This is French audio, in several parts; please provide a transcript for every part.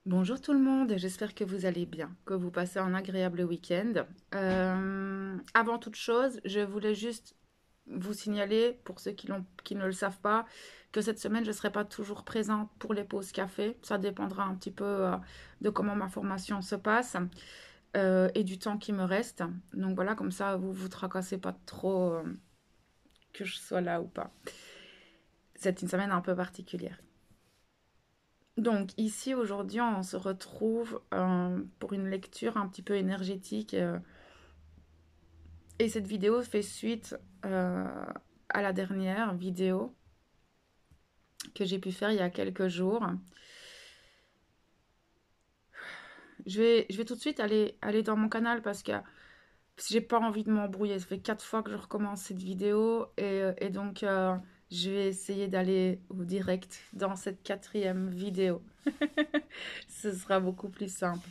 Bonjour tout le monde, j'espère que vous allez bien, que vous passez un agréable week-end. Avant toute chose, je voulais juste vous signaler, pour ceux qui ne le savent pas, que cette semaine, je ne serai pas toujours présente pour les pauses café. Ça dépendra un petit peu de comment ma formation se passe et du temps qui me reste. Donc voilà, comme ça, vous vous tracassez pas trop que je sois là ou pas. C'est une semaine un peu particulière. Donc ici aujourd'hui on se retrouve pour une lecture un petit peu énergétique et cette vidéo fait suite à la dernière vidéo que j'ai pu faire il y a quelques jours. Je vais tout de suite aller dans mon canal parce que j'ai pas envie de m'embrouiller. Ça fait 4 fois que je recommence cette vidéo et donc je vais essayer d'aller au direct dans cette quatrième vidéo. Ce sera beaucoup plus simple.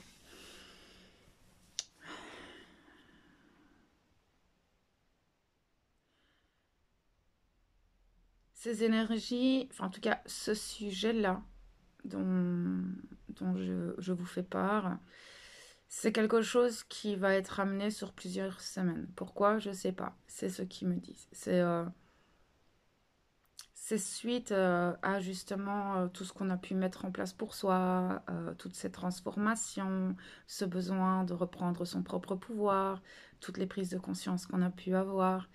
Ces énergies, enfin en tout cas ce sujet-là dont, dont je vous fais part, c'est quelque chose qui va être amené sur plusieurs semaines. Pourquoi? Je ne sais pas. C'est ce qu'ils me disent. C'est suite à justement tout ce qu'on a pu mettre en place pour soi, toutes ces transformations, ce besoin de reprendre son propre pouvoir, toutes les prises de conscience qu'on a pu avoir,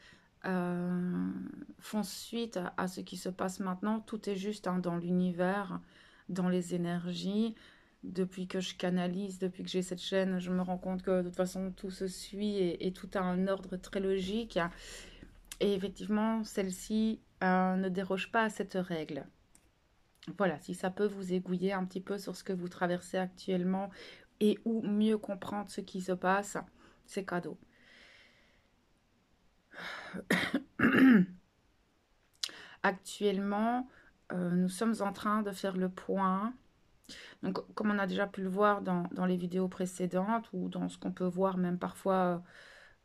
euh, font suite à ce qui se passe maintenant. Tout est juste hein, dans l'univers, dans les énergies. Depuis que je canalise, depuis que j'ai cette chaîne, je me rends compte que de toute façon tout se suit et tout a un ordre très logique. Et effectivement, celle-ci ne déroge pas à cette règle. Voilà, si ça peut vous aiguiller un petit peu sur ce que vous traversez actuellement et ou mieux comprendre ce qui se passe, c'est cadeau. Actuellement, nous sommes en train de faire le point. Donc, comme on a déjà pu le voir dans les vidéos précédentes ou dans ce qu'on peut voir même parfois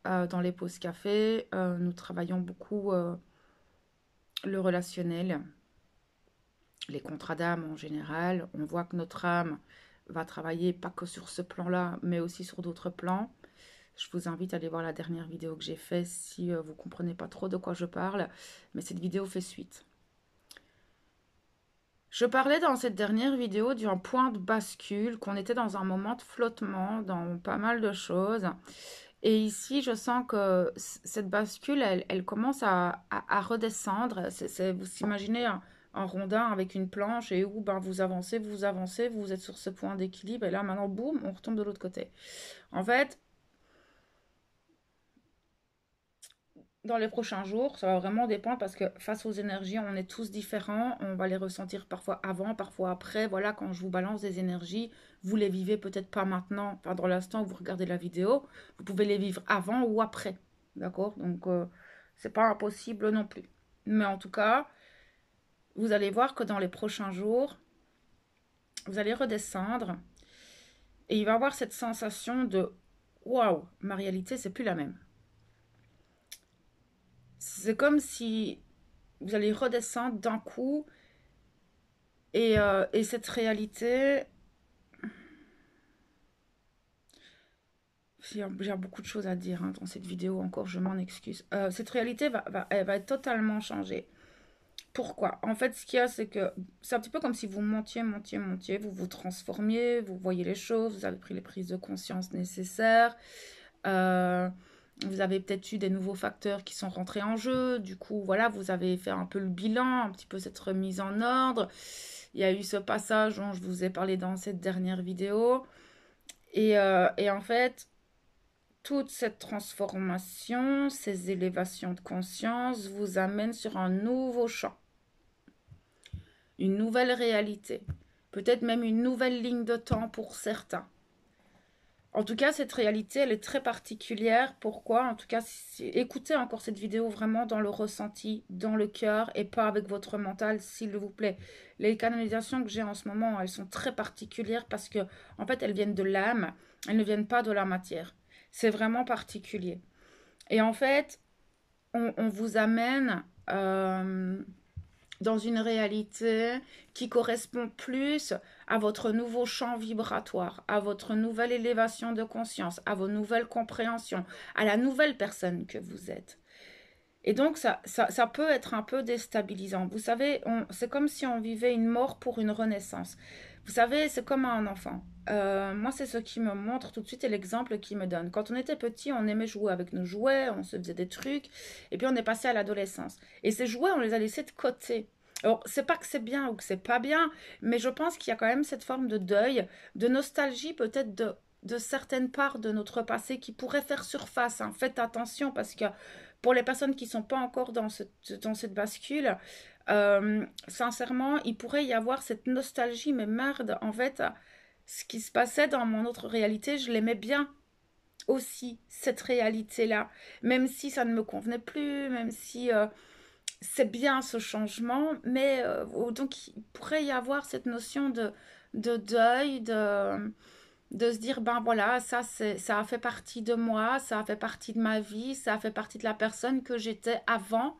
dans les pauses café, nous travaillons beaucoup le relationnel, les contrats d'âme en général. On voit que notre âme va travailler pas que sur ce plan-là, mais aussi sur d'autres plans. Je vous invite à aller voir la dernière vidéo que j'ai faite si vous ne comprenez pas trop de quoi je parle, mais cette vidéo fait suite. Je parlais dans cette dernière vidéo d'un point de bascule, qu'on était dans un moment de flottement dans pas mal de choses. Et ici, je sens que cette bascule, elle commence à redescendre. Vous imaginez un rondin avec une planche et où ben, vous avancez, vous êtes sur ce point d'équilibre et là maintenant, boum, on retombe de l'autre côté. En fait, dans les prochains jours, ça va vraiment dépendre parce que face aux énergies, on est tous différents. On va les ressentir parfois avant, parfois après. Voilà, quand je vous balance des énergies, vous les vivez peut-être pas maintenant, enfin dans l'instant où vous regardez la vidéo. Vous pouvez les vivre avant ou après. D'accord? Donc, c'est pas impossible non plus. Mais en tout cas, vous allez voir que dans les prochains jours, vous allez redescendre et il va y avoir cette sensation de waouh, ma réalité, c'est plus la même. C'est comme si vous allez redescendre d'un coup et cette réalité, j'ai beaucoup de choses à dire hein, dans cette vidéo encore, je m'en excuse. Cette réalité elle va être totalement changée. Pourquoi? En fait, ce qu'il y a, c'est que c'est un petit peu comme si vous montiez, vous vous transformiez, vous voyez les choses, vous avez pris les prises de conscience nécessaires. Euh, vous avez peut-être eu des nouveaux facteurs qui sont rentrés en jeu. Du coup, voilà, vous avez fait un peu le bilan, un petit peu cette remise en ordre. Il y a eu ce passage dont je vous ai parlé dans cette dernière vidéo. Et en fait, toute cette transformation, ces élévations de conscience vous amènent sur un nouveau champ, une nouvelle réalité, peut-être même une nouvelle ligne de temps pour certains. En tout cas, cette réalité, elle est très particulière. Pourquoi? En tout cas, écoutez encore cette vidéo vraiment dans le ressenti, dans le cœur et pas avec votre mental, s'il vous plaît. Les canalisations que j'ai en ce moment, elles sont très particulières parce que, en fait, elles viennent de l'âme, elles ne viennent pas de la matière. C'est vraiment particulier. Et en fait, on vous amène dans une réalité qui correspond plus à votre nouveau champ vibratoire, à votre nouvelle élévation de conscience, à vos nouvelles compréhensions, à la nouvelle personne que vous êtes. Et donc, ça peut être un peu déstabilisant. Vous savez, c'est comme si on vivait une mort pour une renaissance. Vous savez, c'est comme un enfant. Moi, c'est ce qui me montre tout de suite et l'exemple qu'il me donne. Quand on était petit, on aimait jouer avec nos jouets, on se faisait des trucs, et puis on est passé à l'adolescence. Et ces jouets, on les a laissés de côté. Alors, c'est pas que c'est bien ou que c'est pas bien, mais je pense qu'il y a quand même cette forme de deuil, de nostalgie peut-être de certaines parts de notre passé qui pourraient faire surface. Hein. Faites attention parce que pour les personnes qui ne sont pas encore dans cette bascule, sincèrement, il pourrait y avoir cette nostalgie, mais merde, en fait, ce qui se passait dans mon autre réalité, je l'aimais bien aussi, cette réalité-là, même si ça ne me convenait plus, même si c'est bien ce changement, mais donc il pourrait y avoir cette notion de deuil, de se dire, ben voilà, ça a fait partie de moi, ça a fait partie de ma vie, ça a fait partie de la personne que j'étais avant.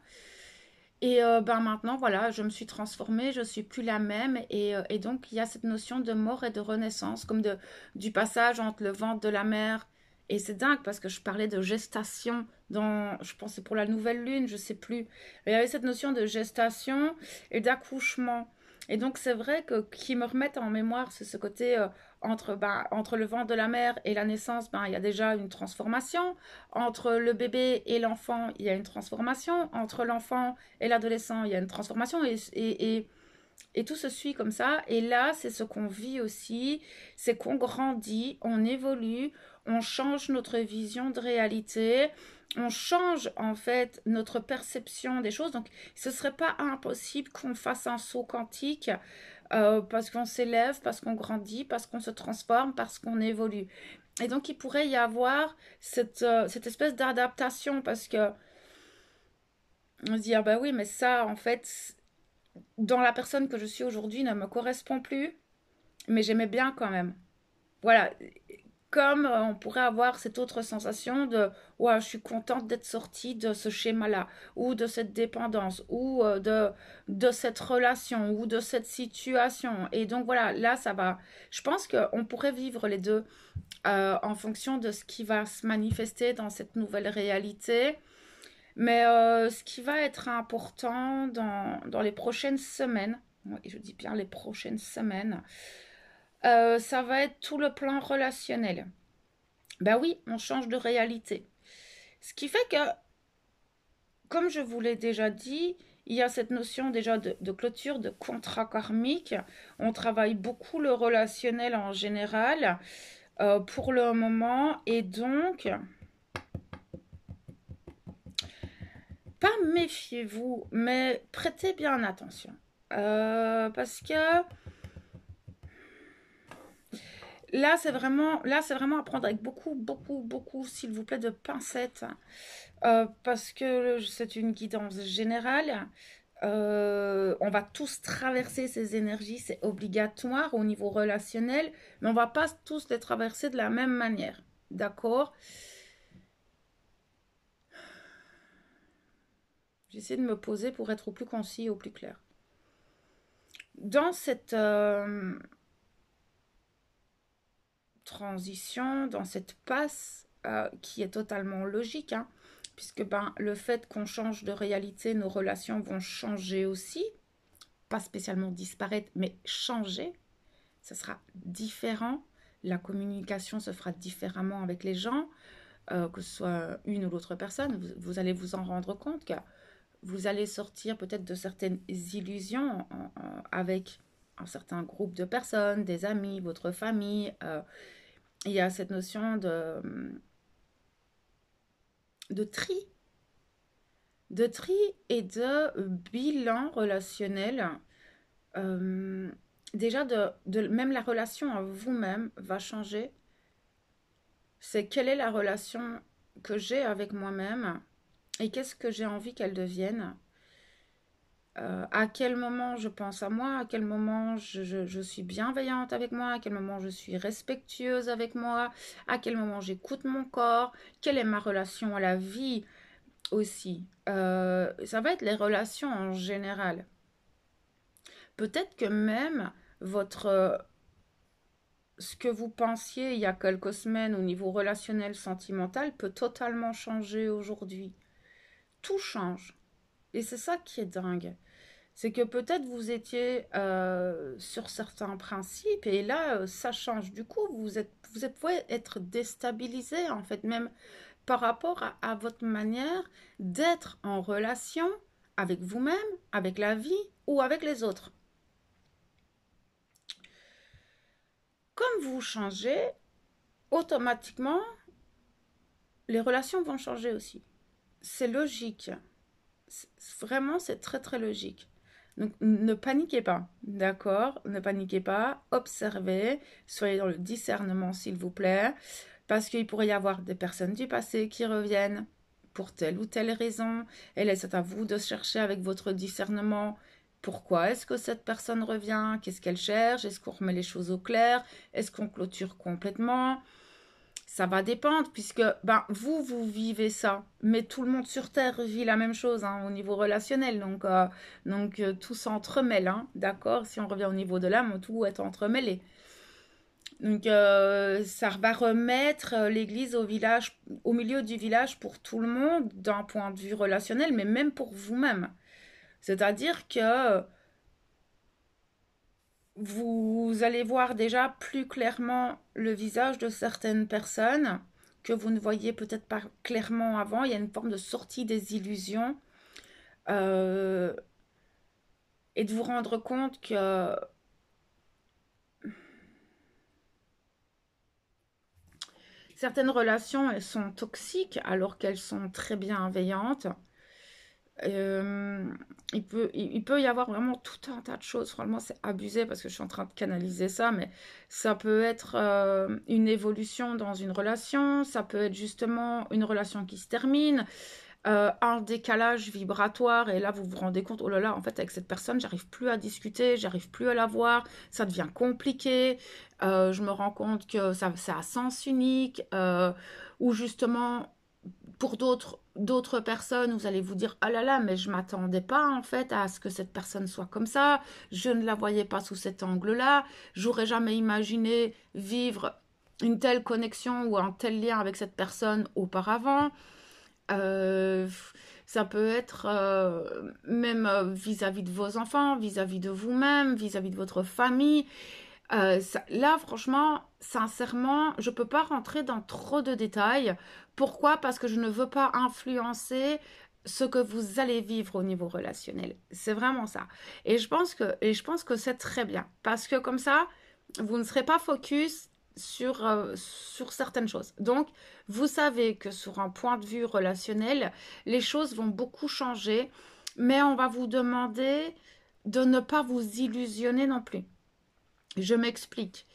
Et ben maintenant, voilà, je me suis transformée, je suis plus la même. Et donc, il y a cette notion de mort et de renaissance, comme du passage entre le ventre de la mère. Et c'est dingue parce que je parlais de gestation je pense que c'est pour la nouvelle lune, je sais plus. Mais il y avait cette notion de gestation et d'accouchement. Et donc, c'est vrai que qui me remettent en mémoire, c'est ce côté entre le ventre de la mère et la naissance, ben, il y a déjà une transformation. Entre le bébé et l'enfant, il y a une transformation. Entre l'enfant et l'adolescent, il y a une transformation. Et tout se suit comme ça. Et là, c'est ce qu'on vit aussi, c'est qu'on grandit, on évolue, on change notre vision de réalité, on change en fait notre perception des choses. Donc, ce ne serait pas impossible qu'on fasse un saut quantique parce qu'on s'élève, parce qu'on grandit, parce qu'on se transforme, parce qu'on évolue. Et donc, il pourrait y avoir cette espèce d'adaptation parce que on se dit, ah bah oui, mais ça, en fait, dans la personne que je suis aujourd'hui ne me correspond plus, mais j'aimais bien quand même. Voilà, comme on pourrait avoir cette autre sensation de ouais, je suis contente d'être sortie de ce schéma-là, ou de cette dépendance, ou de cette relation, ou de cette situation. Et donc voilà, là, ça va. Je pense qu'on pourrait vivre les deux en fonction de ce qui va se manifester dans cette nouvelle réalité. Mais ce qui va être important dans les prochaines semaines, ouais, je dis bien les prochaines semaines, ça va être tout le plan relationnel. Ben oui, on change de réalité. Ce qui fait que, comme je vous l'ai déjà dit, il y a cette notion déjà de clôture, de contrat karmique. On travaille beaucoup le relationnel en général pour le moment. Et donc, pas méfiez-vous, mais prêtez bien attention. Parce que là, c'est vraiment à prendre avec beaucoup, beaucoup, beaucoup, s'il vous plaît, de pincettes. Parce que c'est une guidance générale. On va tous traverser ces énergies, c'est obligatoire au niveau relationnel, mais on va pas tous les traverser de la même manière. D'accord? J'essaie de me poser pour être au plus concis et au plus clair. Dans cette transition, dans cette passe qui est totalement logique, hein, puisque ben, le fait qu'on change de réalité, nos relations vont changer aussi, pas spécialement disparaître, mais changer, ça sera différent, la communication se fera différemment avec les gens, que ce soit une ou l'autre personne, vous allez vous en rendre compte que vous allez sortir peut-être de certaines illusions avec un certain groupe de personnes, des amis, votre famille. Il y a cette notion de tri et de bilan relationnel. Euh, déjà, même la relation à vous-même va changer. C'est quelle est la relation que j'ai avec moi-même et qu'est-ce que j'ai envie qu'elle devienne. À quel moment je pense à moi, à quel moment je suis bienveillante avec moi, à quel moment je suis respectueuse avec moi, à quel moment j'écoute mon corps, quelle est ma relation à la vie aussi. Ça va être les relations en général. peut-être que même votre, ce que vous pensiez il y a quelques semaines au niveau relationnel, sentimental, peut totalement changer aujourd'hui. Tout change. Et c'est ça qui est dingue. C'est que peut-être vous étiez sur certains principes et là, ça change. Du coup, vous pouvez être déstabilisé, en fait, même par rapport à votre manière d'être en relation avec vous-même, avec la vie ou avec les autres. Comme vous changez, automatiquement, les relations vont changer aussi. C'est logique. Vraiment, c'est très très logique. Donc, ne paniquez pas, d'accord? Ne paniquez pas, observez, soyez dans le discernement, s'il vous plaît, parce qu'il pourrait y avoir des personnes du passé qui reviennent pour telle ou telle raison, et là, c'est à vous de chercher avec votre discernement pourquoi est-ce que cette personne revient, qu'est-ce qu'elle cherche, est-ce qu'on remet les choses au clair, est-ce qu'on clôture complètement? Ça va dépendre puisque ben, vous vivez ça, mais tout le monde sur Terre vit la même chose hein, au niveau relationnel. Donc tout s'entremêle, hein, d'accord? Si on revient au niveau de l'âme, tout est entremêlé. Donc ça va remettre l'église au village, au milieu du village pour tout le monde d'un point de vue relationnel, mais même pour vous-même. C'est-à-dire que vous allez voir déjà plus clairement le visage de certaines personnes que vous ne voyiez peut-être pas clairement avant. Il y a une forme de sortie des illusions euh, et de vous rendre compte que certaines relations, elles sont toxiques alors qu'elles sont très bienveillantes. Euh, il peut y avoir vraiment tout un tas de choses. Franchement, c'est abusé parce que je suis en train de canaliser ça, mais ça peut être une évolution dans une relation, ça peut être justement une relation qui se termine, un décalage vibratoire, et là vous vous rendez compte, oh là là, en fait, avec cette personne, j'arrive plus à discuter, j'arrive plus à la voir, ça devient compliqué, je me rends compte que ça a sens unique, ou justement pour d'autres personnes, vous allez vous dire ah là là, mais je m'attendais pas en fait à ce que cette personne soit comme ça, je ne la voyais pas sous cet angle-là, j'aurais jamais imaginé vivre une telle connexion ou un tel lien avec cette personne auparavant. Euh, Ça peut être même vis-à-vis de vos enfants, vis-à-vis de vous-même, vis-à-vis de votre famille. Là, franchement, sincèrement, je ne peux pas rentrer dans trop de détails. Pourquoi? Parce que je ne veux pas influencer ce que vous allez vivre au niveau relationnel. C'est vraiment ça. Et je pense que c'est très bien. Parce que comme ça, vous ne serez pas focus sur certaines choses. Donc, vous savez que sur un point de vue relationnel, les choses vont beaucoup changer, mais on va vous demander de ne pas vous illusionner non plus. Je m'explique.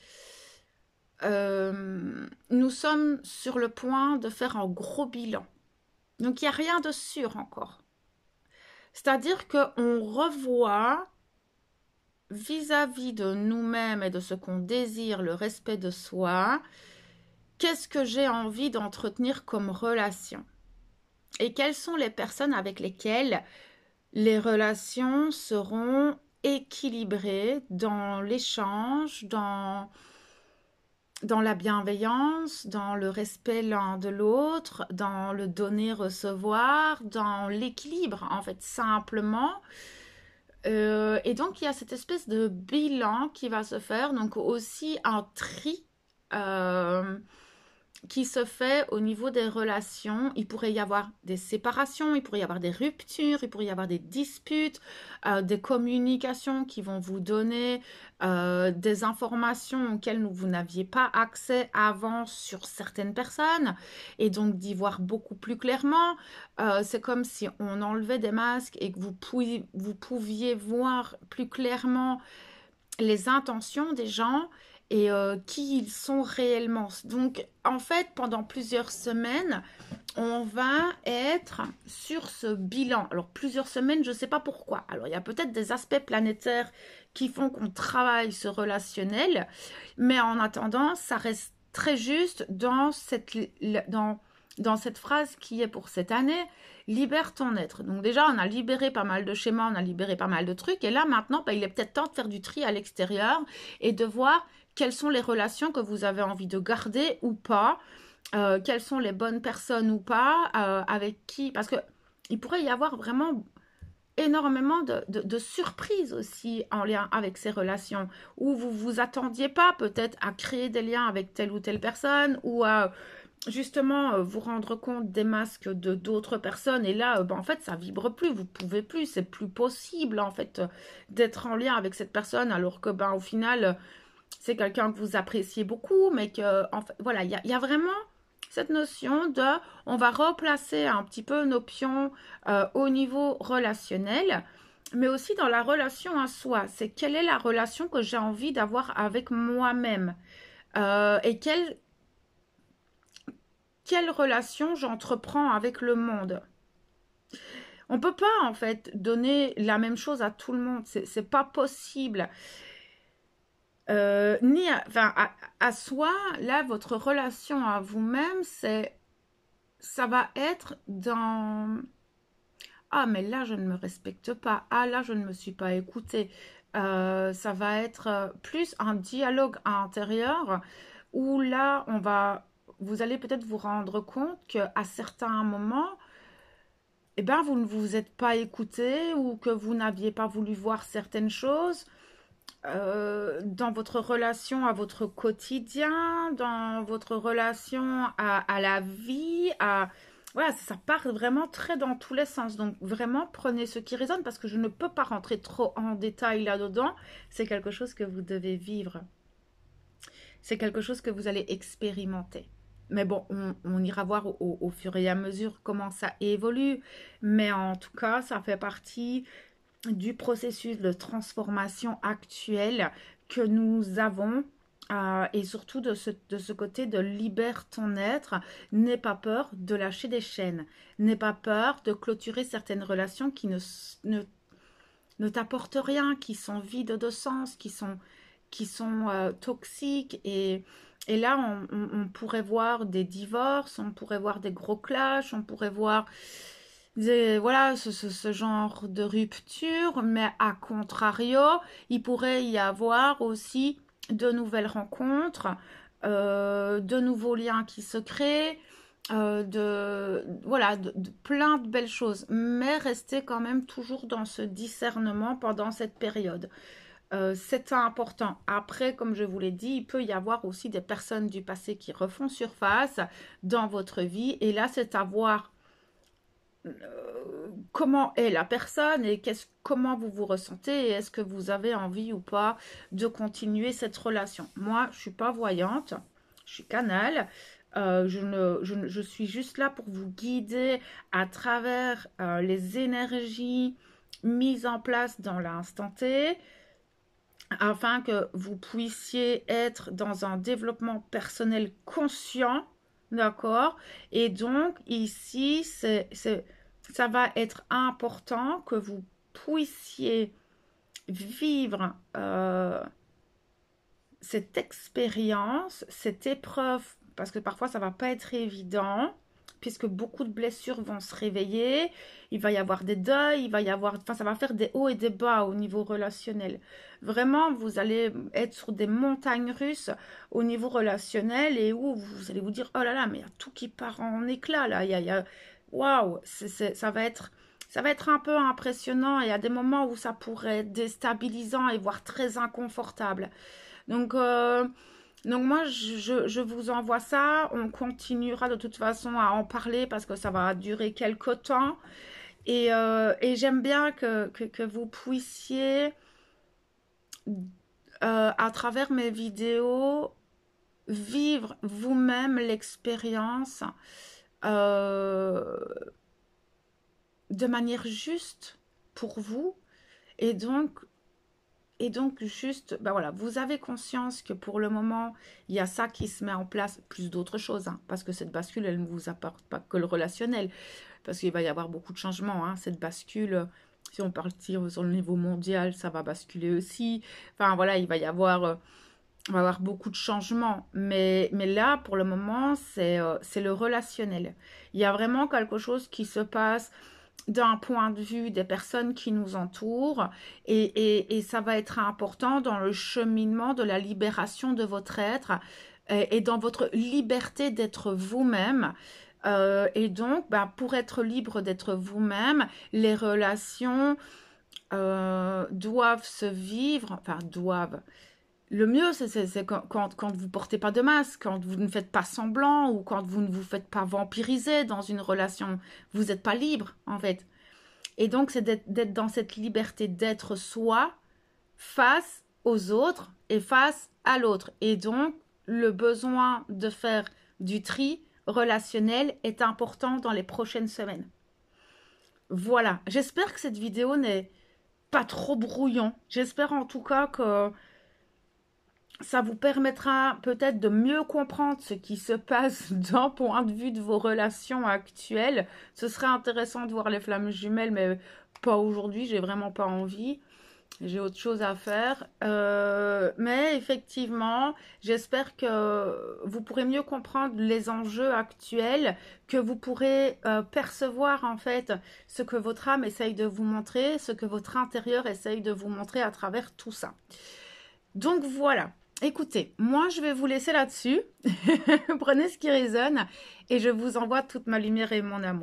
Nous sommes sur le point de faire un gros bilan. Donc, il n'y a rien de sûr encore. C'est-à-dire qu'on revoit vis-à-vis de nous-mêmes et de ce qu'on désire, le respect de soi, qu'est-ce que j'ai envie d'entretenir comme relation? Et quelles sont les personnes avec lesquelles les relations seront équilibrées dans l'échange, dans la bienveillance, dans le respect l'un de l'autre, dans le donner-recevoir, dans l'équilibre, en fait, simplement. Et donc, il y a cette espèce de bilan qui va se faire, donc aussi un tri qui se fait au niveau des relations. Il pourrait y avoir des séparations, il pourrait y avoir des ruptures, il pourrait y avoir des disputes, des communications qui vont vous donner des informations auxquelles vous n'aviez pas accès avant sur certaines personnes, et donc d'y voir beaucoup plus clairement. C'est comme si on enlevait des masques et que vous pouviez voir plus clairement les intentions des gens et qui ils sont réellement. Donc, en fait, pendant plusieurs semaines, on va être sur ce bilan. Alors, plusieurs semaines, je ne sais pas pourquoi. Alors, il y a peut-être des aspects planétaires qui font qu'on travaille ce relationnel, mais en attendant, ça reste très juste dans dans cette phrase qui est pour cette année, libère ton être. Donc déjà, on a libéré pas mal de schémas, on a libéré pas mal de trucs, et là maintenant, il est peut-être temps de faire du tri à l'extérieur et de voir quelles sont les relations que vous avez envie de garder ou pas, quelles sont les bonnes personnes ou pas, avec qui, parce que il pourrait y avoir vraiment énormément de surprises aussi en lien avec ces relations, où vous vous attendiez pas peut-être à créer des liens avec telle ou telle personne, ou à justement vous rendre compte des masques de d'autres personnes, et là en fait ça vibre plus, vous pouvez plus, c'est plus possible en fait d'être en lien avec cette personne, alors que au final c'est quelqu'un que vous appréciez beaucoup, mais que en fait, voilà, il y a vraiment cette notion de on va replacer un petit peu nos pions au niveau relationnel, mais aussi dans la relation à soi. C'est quelle est la relation que j'ai envie d'avoir avec moi-même, et quelle relation j'entreprends avec le monde. On peut pas en fait donner la même chose à tout le monde, c'est pas possible. Ni à soi, là votre relation à vous-même, ça va être dans ah mais là je ne me respecte pas, ah là je ne me suis pas écoutée. Ça va être plus un dialogue intérieur où là vous allez peut-être vous rendre compte qu'à certains moments, vous ne vous êtes pas écouté, ou que vous n'aviez pas voulu voir certaines choses dans votre relation à votre quotidien, dans votre relation à la vie, voilà, ça part vraiment très dans tous les sens. Donc vraiment, prenez ce qui résonne, parce que je ne peux pas rentrer trop en détail là-dedans. C'est quelque chose que vous devez vivre. C'est quelque chose que vous allez expérimenter. Mais bon, on ira voir au fur et à mesure comment ça évolue. Mais en tout cas, ça fait partie du processus de transformation actuel que nous avons, et surtout de ce côté de libère ton être. N'aie pas peur de lâcher des chaînes, n'aie pas peur de clôturer certaines relations qui ne t'apportent rien, qui sont vides de sens, qui sont toxiques, et là on pourrait voir des divorces, on pourrait voir des gros clashs, on pourrait voir voilà ce genre de rupture, mais à contrario, il pourrait y avoir aussi de nouvelles rencontres, de nouveaux liens qui se créent, voilà, de plein de belles choses, mais restez quand même toujours dans ce discernement pendant cette période. C'est important. Après, comme je vous l'ai dit, il peut y avoir aussi des personnes du passé qui refont surface dans votre vie, et là c'est à voir comment est la personne, et comment vous vous ressentez, et est-ce que vous avez envie ou pas de continuer cette relation. Moi, je suis pas voyante, je suis canal. Je suis juste là pour vous guider à travers les énergies mises en place dans l'instant T, afin que vous puissiez être dans un développement personnel conscient, d'accord? Et donc, ici, ça va être important que vous puissiez vivre cette expérience, cette épreuve, parce que parfois, ça ne va pas être évident, puisque beaucoup de blessures vont se réveiller, il va y avoir des deuils, il va y avoir, ça va faire des hauts et des bas au niveau relationnel. Vraiment, vous allez être sur des montagnes russes au niveau relationnel, et où vous allez vous dire, oh là là, mais il y a tout qui part en éclats là, waouh, ça va être un peu impressionnant, et il y a des moments où ça pourrait être déstabilisant et voire très inconfortable. Donc moi, je vous envoie ça. On continuera de toute façon à en parler, parce que ça va durer quelques temps. Et j'aime bien que vous puissiez, à travers mes vidéos, vivre vous-même l'expérience de manière juste pour vous. Et donc juste, voilà, vous avez conscience que pour le moment, il y a ça qui se met en place, plus d'autres choses, hein, parce que cette bascule, elle ne vous apporte pas que le relationnel, parce qu'il va y avoir beaucoup de changements, hein, cette bascule. Si on partit sur le niveau mondial, ça va basculer aussi. Enfin, voilà, il va y avoir On va avoir beaucoup de changements. Mais là, pour le moment, c'est le relationnel. Il y a vraiment quelque chose qui se passe d'un point de vue des personnes qui nous entourent et ça va être important dans le cheminement de la libération de votre être et dans votre liberté d'être vous-même. Et donc, bah, pour être libre d'être vous-même, les relations doivent se vivre, enfin doivent. Le mieux, c'est quand vous portez pas de masque, quand vous ne faites pas semblant ou quand vous ne vous faites pas vampiriser dans une relation. Vous n'êtes pas libre, en fait. Et donc, c'est d'être dans cette liberté d'être soi face aux autres et face à l'autre. Et donc, le besoin de faire du tri relationnel est important dans les prochaines semaines. Voilà, j'espère que cette vidéo n'est pas trop brouillon. J'espère en tout cas que ça vous permettra peut-être de mieux comprendre ce qui se passe d'un point de vue de vos relations actuelles. Ce serait intéressant de voir les flammes jumelles, mais pas aujourd'hui, j'ai vraiment pas envie. J'ai autre chose à faire. Mais effectivement, j'espère que vous pourrez mieux comprendre les enjeux actuels, que vous pourrez percevoir en fait ce que votre âme essaye de vous montrer, ce que votre intérieur essaye de vous montrer à travers tout ça. Donc voilà. Écoutez, moi je vais vous laisser là-dessus. Prenez ce qui résonne et je vous envoie toute ma lumière et mon amour.